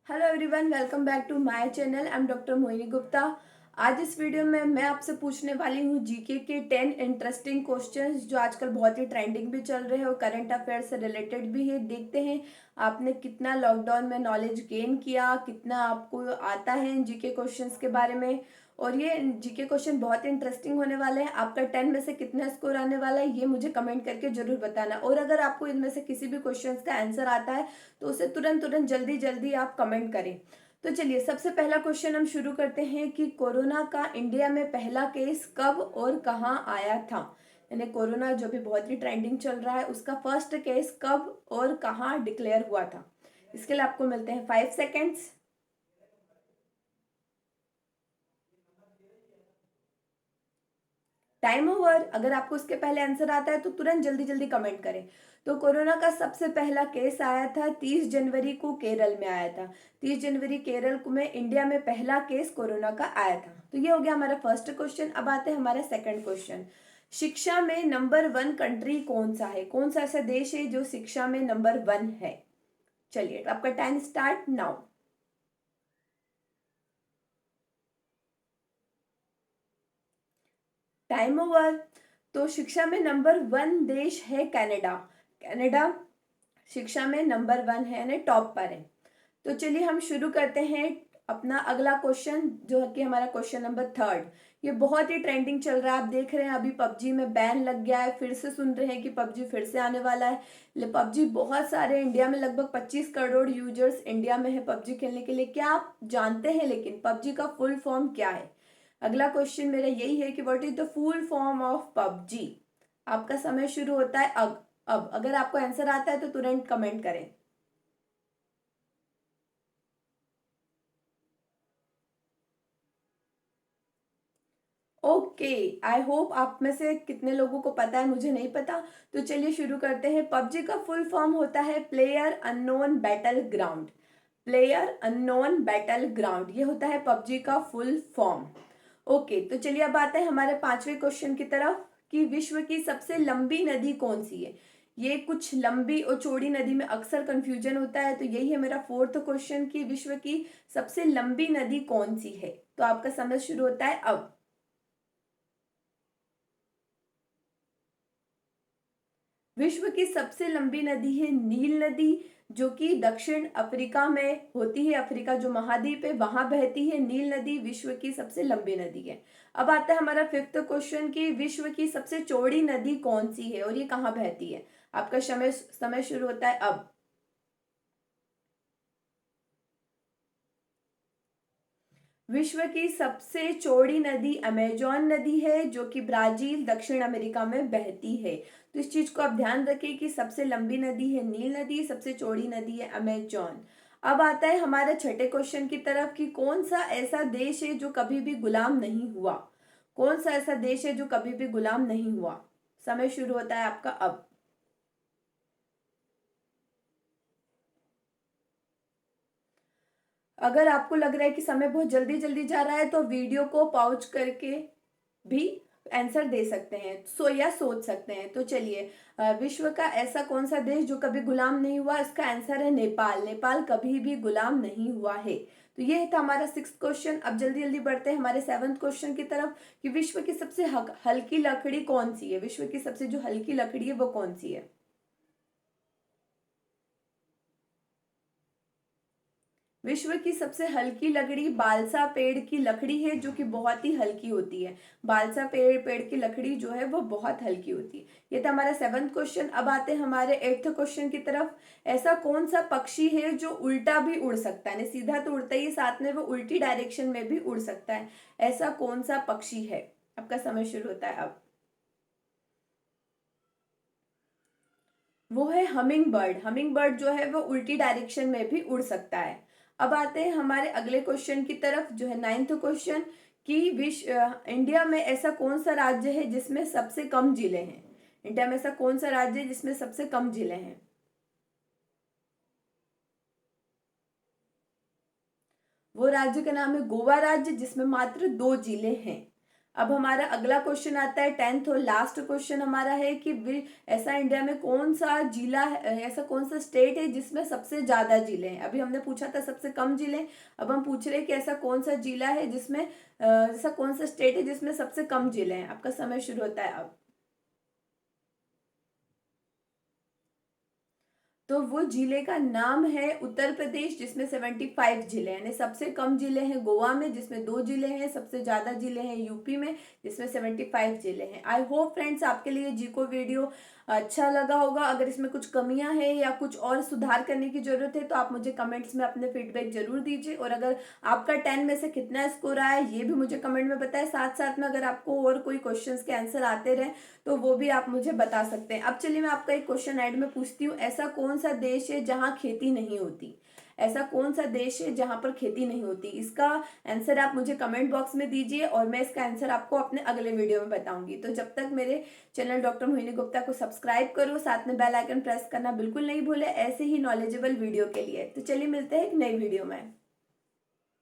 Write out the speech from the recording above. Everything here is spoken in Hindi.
Hello everyone, welcome back to my channel. I am doctor Mohini Gupta. आज इस वीडियो में मैं आपसे पूछने वाली हूँ जीके के 10 इंटरेस्टिंग क्वेश्चंस जो आजकल बहुत ही ट्रेंडिंग भी चल रहे हैं और करंट अफेयर से रिलेटेड भी है। देखते हैं आपने कितना लॉकडाउन में नॉलेज गेन किया, कितना आपको आता है इन जीके क्वेश्चंस के बारे में। और ये जीके क्वेश्चन बहुत इंटरेस्टिंग होने वाले हैं। आपका 10 में से कितना स्कोर आने वाला है ये मुझे कमेंट करके जरूर बताना। और अगर आपको इनमें से किसी भी क्वेश्चंस का आंसर आता है तो उसे तुरंत तुरंत जल्दी जल्दी आप कमेंट करें। तो चलिए सबसे पहला क्वेश्चन हम शुरू करते हैं कि कोरोना का इंडिया में पहला केस कब और कहाँ आया था। यानी कोरोना जो भी बहुत ही ट्रेंडिंग चल रहा है उसका फर्स्ट केस कब और कहाँ डिक्लेयर हुआ था। इसके लिए आपको मिलते हैं 5 सेकेंड्स। Time over. अगर आपको इसके पहले आंसर आता है तो तुरंत जल्दी जल्दी कमेंट करें। तो कोरोना का सबसे पहला केस आया था 30 जनवरी को, केरल में आया था। 30 जनवरी केरल में इंडिया में पहला केस कोरोना का आया था। तो ये हो गया हमारा फर्स्ट क्वेश्चन। अब आते हैं हमारा सेकंड क्वेश्चन। शिक्षा में नंबर 1 कंट्री कौन सा है? कौन सा ऐसा देश है जो शिक्षा में नंबर 1 है? चलिए आपका time start now. Time over. तो शिक्षा में नंबर 1 देश है कनाडा। कनाडा शिक्षा में नंबर 1 है, यानी टॉप पर है। तो चलिए हम शुरू करते हैं अपना अगला क्वेश्चन जो है कि हमारा क्वेश्चन नंबर 3। ये बहुत ही ट्रेंडिंग चल रहा है। आप देख रहे हैं अभी पबजी में बैन लग गया है, फिर से सुन रहे हैं कि पबजी फिर से आने वाला है। पबजी बहुत सारे इंडिया में लगभग 25 करोड़ यूजर्स इंडिया में है पबजी खेलने के लिए। क्या आप जानते हैं लेकिन पबजी का फुल फॉर्म क्या है? अगला क्वेश्चन मेरा यही है कि what is the full form of PUBG. आपका समय शुरू होता है अब अगर आपको आंसर आता है तो तुरंत कमेंट करें। ओके, आई होप आप में से कितने लोगों को पता है, मुझे नहीं पता। तो चलिए शुरू करते हैं। पबजी का फुल फॉर्म होता है player unknown battle ground. Player unknown battle ground, ये होता है पबजी का फुल फॉर्म। ओके, तो चलिए अब आते हैं हमारे पांचवें क्वेश्चन की तरफ कि विश्व की सबसे लंबी नदी कौन सी है। ये कुछ लंबी और चौड़ी नदी में अक्सर कंफ्यूजन होता है, तो यही है मेरा फोर्थ क्वेश्चन कि विश्व की सबसे लंबी नदी कौन सी है। तो आपका समय शुरू होता है अब। विश्व की सबसे लंबी नदी है नील नदी, जो कि दक्षिण अफ्रीका में होती है। अफ्रीका जो महाद्वीप है वहां बहती है नील नदी, विश्व की सबसे लंबी नदी है। अब आता है हमारा फिफ्थ क्वेश्चन कि विश्व की सबसे चौड़ी नदी कौन सी है और ये कहाँ बहती है। आपका समय समय शुरू होता है अब। विश्व की सबसे चौड़ी नदी अमेजोन नदी है, जो कि ब्राजील दक्षिण अमेरिका में बहती है। तो इस चीज को आप ध्यान रखें कि सबसे लंबी नदी है नील नदी, सबसे चौड़ी नदी है अमेजोन। अब आता है हमारे छठे क्वेश्चन की तरफ कि कौन सा ऐसा देश है जो कभी भी गुलाम नहीं हुआ। कौन सा ऐसा देश है जो कभी भी गुलाम नहीं हुआ। समय शुरू होता है आपका अब। अगर आपको लग रहा है कि समय बहुत जल्दी जल्दी जा रहा है तो वीडियो को पॉज करके भी आंसर दे सकते हैं, या सोच सकते हैं। तो चलिए, विश्व का ऐसा कौन सा देश जो कभी गुलाम नहीं हुआ, इसका आंसर है नेपाल। नेपाल कभी भी गुलाम नहीं हुआ है। तो ये था हमारा सिक्स क्वेश्चन। अब जल्दी जल्दी बढ़ते हैं हमारे सेवंथ क्वेश्चन की तरफ कि विश्व की सबसे हल्की लकड़ी कौन सी है। विश्व की सबसे जो हल्की लकड़ी है वो कौन सी है? विश्व की सबसे हल्की लकड़ी बालसा पेड़ की लकड़ी है, जो कि बहुत ही हल्की होती है। बालसा पेड़ की लकड़ी जो है वो बहुत हल्की होती है। ये था हमारा सेवंथ क्वेश्चन। अब आते हैं हमारे एट्थ क्वेश्चन की तरफ। ऐसा कौन सा पक्षी है जो उल्टा भी उड़ सकता है? सीधा तो उड़ता ही, साथ में वो उल्टी डायरेक्शन में भी उड़ सकता है। ऐसा कौन सा पक्षी है? आपका समय शुरू होता है अब। वो है हमिंग बर्ड। हमिंग बर्ड जो है वो उल्टी डायरेक्शन में भी उड़ सकता है। अब आते हैं हमारे अगले क्वेश्चन की तरफ जो है नाइन्थ क्वेश्चन कि इंडिया में ऐसा कौन सा राज्य है जिसमें सबसे कम जिले हैं। इंडिया में ऐसा कौन सा राज्य है जिसमें सबसे कम जिले हैं? वो राज्य का नाम है गोवा राज्य, जिसमें मात्र 2 जिले हैं। अब हमारा अगला क्वेश्चन आता है 10th और लास्ट क्वेश्चन हमारा है कि ऐसा इंडिया में कौन सा जिला है, ऐसा कौन सा स्टेट है जिसमें सबसे ज्यादा जिले हैं। अभी हमने पूछा था सबसे कम जिले, अब हम पूछ रहे हैं कि ऐसा कौन सा जिला है जिसमें ऐसा कौन सा स्टेट है जिसमें सबसे कम जिले हैं। आपका समय शुरू होता है अब। तो वो जिले का नाम है उत्तर प्रदेश, जिसमें 75 जिले हैं। यानी सबसे कम जिले हैं गोवा में जिसमें 2 जिले हैं, सबसे ज्यादा जिले हैं यूपी में जिसमें 75 जिले हैं। आई होप फ्रेंड्स आपके लिए जी को वीडियो अच्छा लगा होगा। अगर इसमें कुछ कमियां हैं या कुछ और सुधार करने की जरूरत है तो आप मुझे कमेंट्स में अपने फीडबैक जरूर दीजिए। और अगर आपका 10 में से कितना स्कोर आया ये भी मुझे कमेंट में बताएं। साथ साथ में अगर आपको और कोई क्वेश्चंस के आंसर आते रहे तो वो भी आप मुझे बता सकते हैं। अब चलिए मैं आपका एक क्वेश्चन ऐड में पूछती हूँ, ऐसा कौन सा देश है जहाँ खेती नहीं होती। ऐसा कौन सा देश है जहां पर खेती नहीं होती। इसका आंसर आप मुझे कमेंट बॉक्स में दीजिए और मैं इसका आंसर आपको अपने अगले वीडियो में बताऊंगी। तो जब तक मेरे चैनल डॉक्टर मोहिनी गुप्ता को सब्सक्राइब करो, साथ में बेल आइकन प्रेस करना बिल्कुल नहीं भूले ऐसे ही नॉलेजेबल वीडियो के लिए। तो चलिए मिलते हैं एक नई वीडियो में।